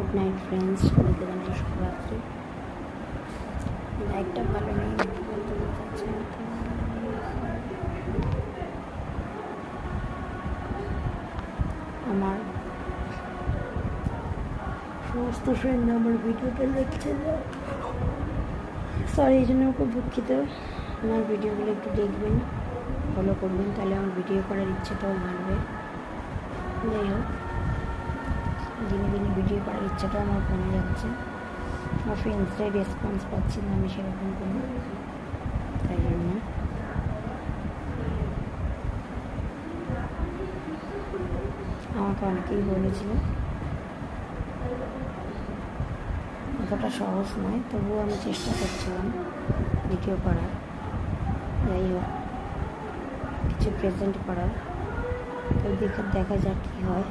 Good night friends, সবাইকে জানাই শুভরাত্রি। লাইকটা ভালো নেই, বলতে বোঝাচ্ছে আমার সমস্ত ফ্রেন্ড আমার ভিডিওটা দেখছে না, সরি, এই জন্য খুব দুঃখিত। আমার ভিডিওগুলো একটু দেখবেন, ফলো করবেন, তাহলে আমার ভিডিও করার ইচ্ছেটাও বাড়বে। যাই হোক, দিনে দিনে ভিডিও করার ইচ্ছাটাও আমার কমে যাচ্ছে। আমার ফ্রেন্ডসরাই রেসপন্স পাচ্ছি না আমি সেরকম কোনো, তাই জন্য আমাকে অনেকেই বলেছিল অতটা সহজ নয়, তবুও আমি চেষ্টা করছিলাম ভিডিও করার, যাই হোক কিছু প্রেজেন্ট করার। তো দেখা যাক কী হয়।